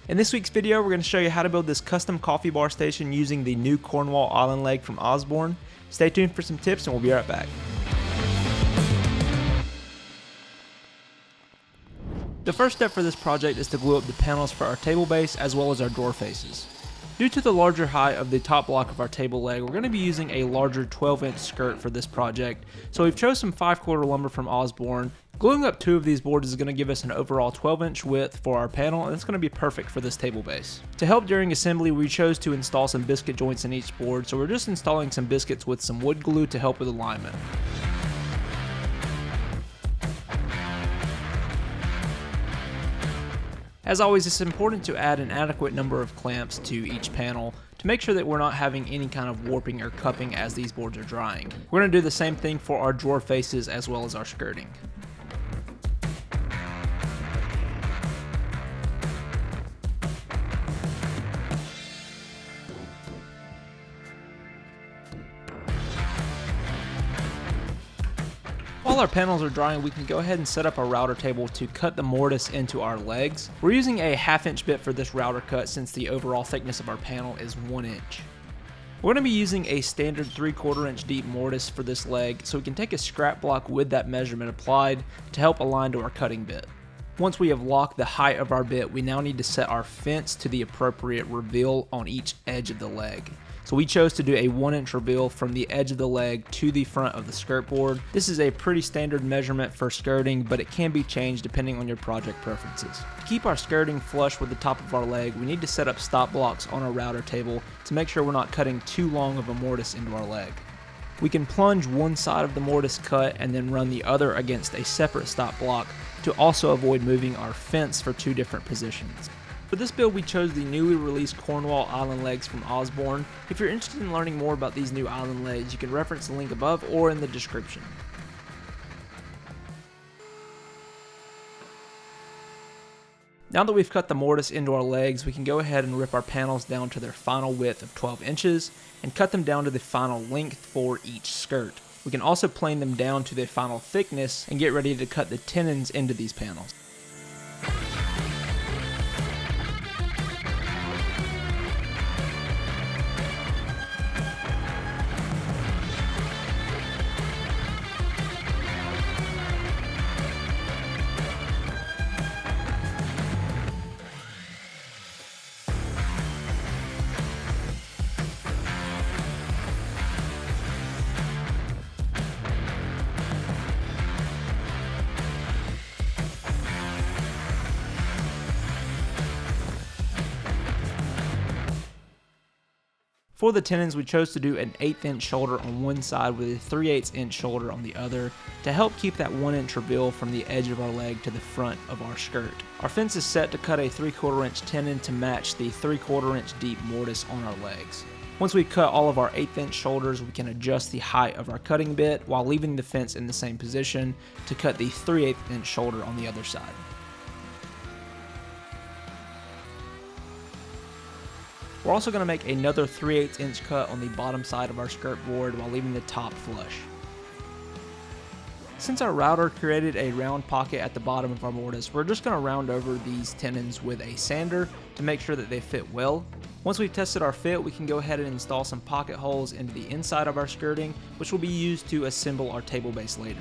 In this week's video, we're going to show you how to build this custom coffee bar station using the new Cornwall island leg from Osborne. Stay tuned for some tips and we'll be right back. The first step for this project is to glue up the panels for our table base as well as our drawer faces. Due to the larger height of the top block of our table leg, we're going to be using a larger 12-inch skirt for this project. So we've chosen some 5/4 lumber from Osborne. Gluing up 2 of these boards is going to give us an overall 12-inch width for our panel, and it's going to be perfect for this table base. To help during assembly, we chose to install some biscuit joints in each board, so we're just installing some biscuits with some wood glue to help with alignment. As always, it's important to add an adequate number of clamps to each panel to make sure that we're not having any kind of warping or cupping as these boards are drying. We're going to do the same thing for our drawer faces as well as our skirting. While our panels are drying, we can go ahead and set up our router table to cut the mortise into our legs. We're using a 1/2-inch bit for this router cut since the overall thickness of our panel is 1 inch. We're going to be using a standard 3/4 inch deep mortise for this leg, so we can take a scrap block with that measurement applied to help align to our cutting bit. Once we have locked the height of our bit, we now need to set our fence to the appropriate reveal on each edge of the leg. So we chose to do a 1-inch reveal from the edge of the leg to the front of the skirt board. This is a pretty standard measurement for skirting, but it can be changed depending on your project preferences. To keep our skirting flush with the top of our leg, we need to set up stop blocks on our router table to make sure we're not cutting too long of a mortise into our leg. We can plunge one side of the mortise cut and then run the other against a separate stop block to also avoid moving our fence for 2 different positions. For this build, we chose the newly released Cornwall island legs from Osborne. If you're interested in learning more about these new island legs, you can reference the link above or in the description. Now that we've cut the mortise into our legs, we can go ahead and rip our panels down to their final width of 12 inches and cut them down to the final length for each skirt. We can also plane them down to their final thickness and get ready to cut the tenons into these panels. For the tenons, we chose to do an 1/8 inch shoulder on one side with a 3/8 inch shoulder on the other to help keep that 1-inch reveal from the edge of our leg to the front of our skirt. Our fence is set to cut a 3/4 inch tenon to match the 3/4 inch deep mortise on our legs. Once we've cut all of our 1/8 inch shoulders, we can adjust the height of our cutting bit while leaving the fence in the same position to cut the 3/8 inch shoulder on the other side. We're also going to make another 3/8 inch cut on the bottom side of our skirt board while leaving the top flush. Since our router created a round pocket at the bottom of our mortise, we're just going to round over these tenons with a sander to make sure that they fit well. Once we've tested our fit, we can go ahead and install some pocket holes into the inside of our skirting, which will be used to assemble our table base later.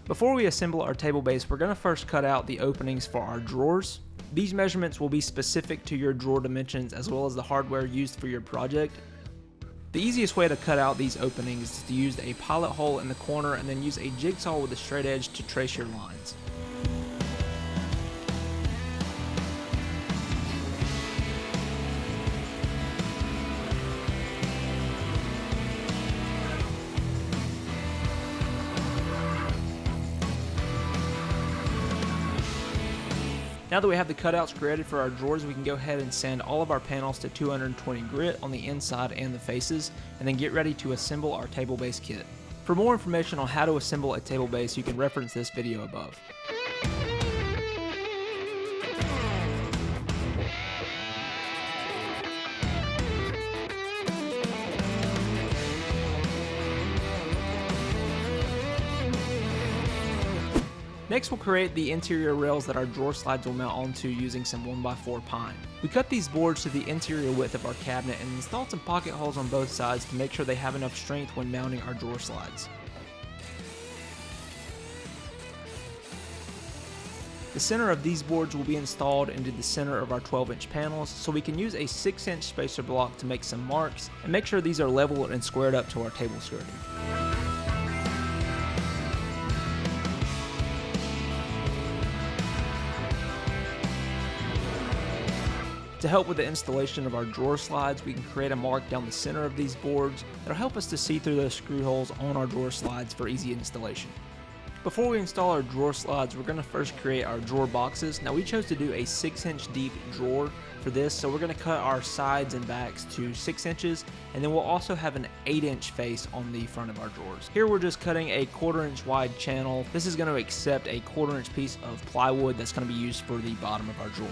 Before we assemble our table base, we're going to first cut out the openings for our drawers. These measurements will be specific to your drawer dimensions as well as the hardware used for your project. The easiest way to cut out these openings is to use a pilot hole in the corner and then use a jigsaw with a straight edge to trace your lines. Now that we have the cutouts created for our drawers, we can go ahead and sand all of our panels to 220 grit on the inside and the faces, and then get ready to assemble our table base kit. For more information on how to assemble a table base, you can reference this video above. Next, we'll create the interior rails that our drawer slides will mount onto using some 1x4 pine. We cut these boards to the interior width of our cabinet and installed some pocket holes on both sides to make sure they have enough strength when mounting our drawer slides. The center of these boards will be installed into the center of our 12-inch panels, so we can use a 6-inch spacer block to make some marks and make sure these are level and squared up to our table skirting. To help with the installation of our drawer slides, we can create a mark down the center of these boards that'll help us to see through those screw holes on our drawer slides for easy installation. Before we install our drawer slides, we're going to first create our drawer boxes. Now we chose to do a 6-inch deep drawer for this, so we're going to cut our sides and backs to 6 inches, and then we'll also have an 8-inch face on the front of our drawers. Here we're just cutting a 1/4-inch wide channel. This is going to accept a 1/4-inch piece of plywood that's going to be used for the bottom of our drawer.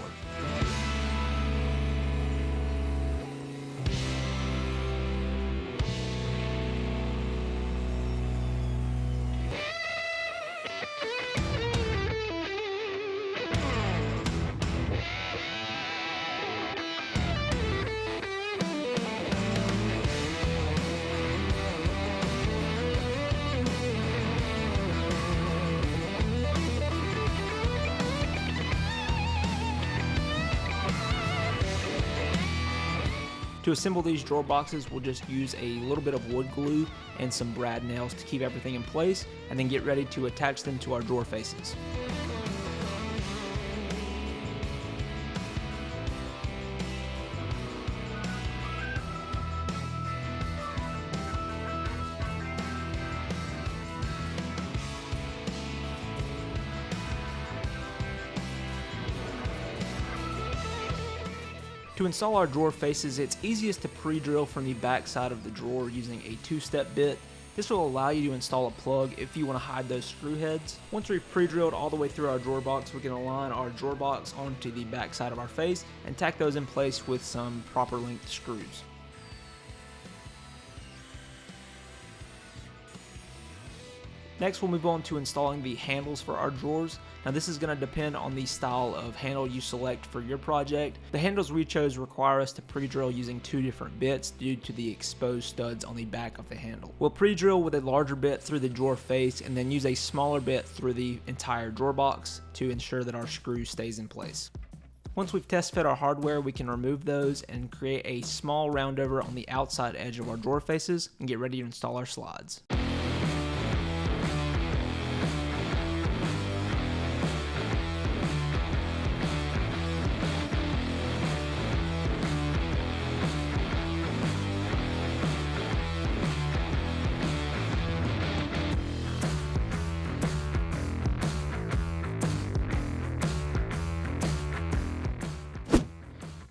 To assemble these drawer boxes, we'll just use a little bit of wood glue and some brad nails to keep everything in place, and then get ready to attach them to our drawer faces. To install our drawer faces, it's easiest to pre-drill from the back side of the drawer using a 2-step bit. This will allow you to install a plug if you want to hide those screw heads. Once we've pre-drilled all the way through our drawer box, we can align our drawer box onto the back side of our face and tack those in place with some proper length screws. Next, we'll move on to installing the handles for our drawers. Now this is going to depend on the style of handle you select for your project. The handles we chose require us to pre-drill using 2 different bits due to the exposed studs on the back of the handle. We'll pre-drill with a larger bit through the drawer face and then use a smaller bit through the entire drawer box to ensure that our screw stays in place. Once we've test fit our hardware, we can remove those and create a small roundover on the outside edge of our drawer faces and get ready to install our slides.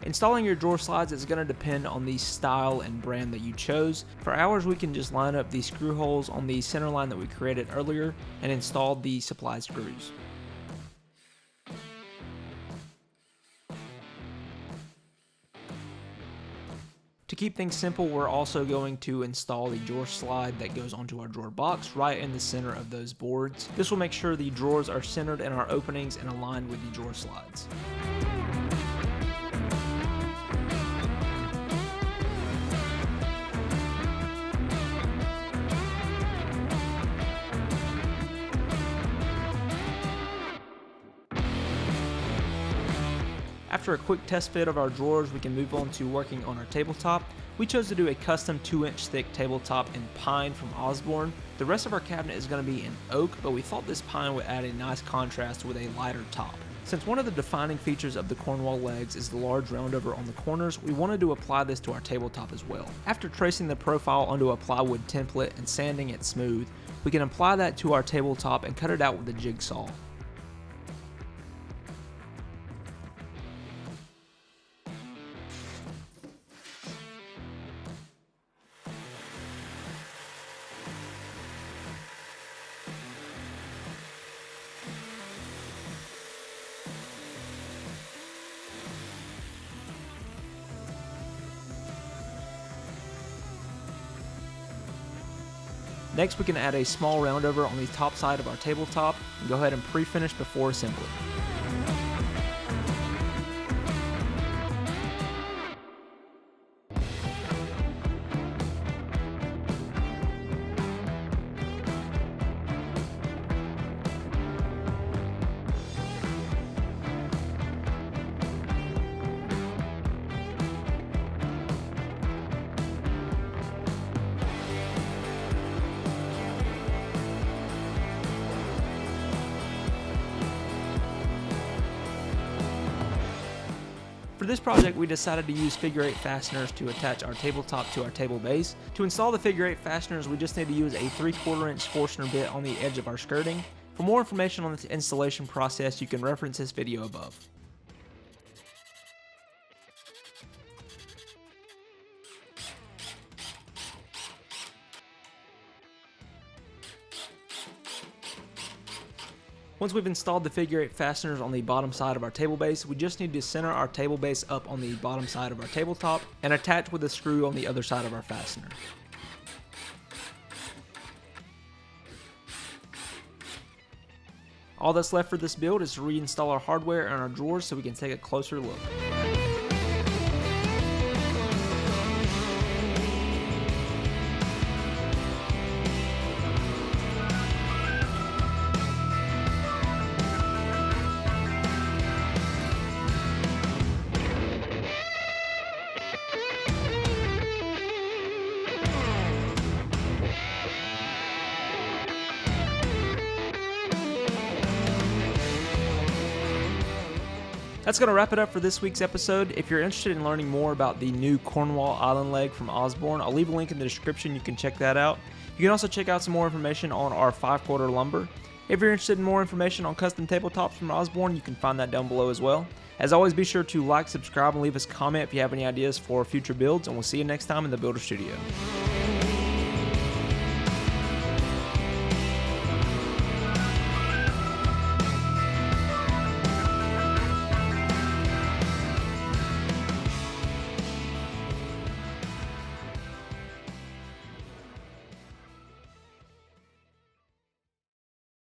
Installing your drawer slides is going to depend on the style and brand that you chose. For ours, we can just line up the screw holes on the center line that we created earlier and install the supplied screws. To keep things simple, we're also going to install the drawer slide that goes onto our drawer box right in the center of those boards. This will make sure the drawers are centered in our openings and aligned with the drawer slides. After a quick test fit of our drawers, we can move on to working on our tabletop. We chose to do a custom 2-inch thick tabletop in pine from Osborne. The rest of our cabinet is going to be in oak, but we thought this pine would add a nice contrast with a lighter top. Since one of the defining features of the Cornwall legs is the large roundover on the corners, we wanted to apply this to our tabletop as well. After tracing the profile onto a plywood template and sanding it smooth, we can apply that to our tabletop and cut it out with a jigsaw. Next, we can add a small roundover on the top side of our tabletop and go ahead and pre-finish before assembly. For this project, we decided to use figure 8 fasteners to attach our tabletop to our table base. To install the figure 8 fasteners, we just need to use a 3/4 inch Forstner bit on the edge of our skirting. For more information on this installation process, you can reference this video above. Once we've installed the figure 8 fasteners on the bottom side of our table base, we just need to center our table base up on the bottom side of our tabletop and attach with a screw on the other side of our fastener. All that's left for this build is to reinstall our hardware and our drawers so we can take a closer look. That's going to wrap it up for this week's episode. If you're interested in learning more about the new Cornwall Island leg from Osborne, I'll leave a link in the description. You can check that out. You can also check out some more information on our 5/4 lumber. If you're interested in more information on custom tabletops from Osborne, you can find that down below as well. As always, be sure to like, subscribe, and leave us a comment if you have any ideas for future builds, and we'll see you next time in the Builder Studio.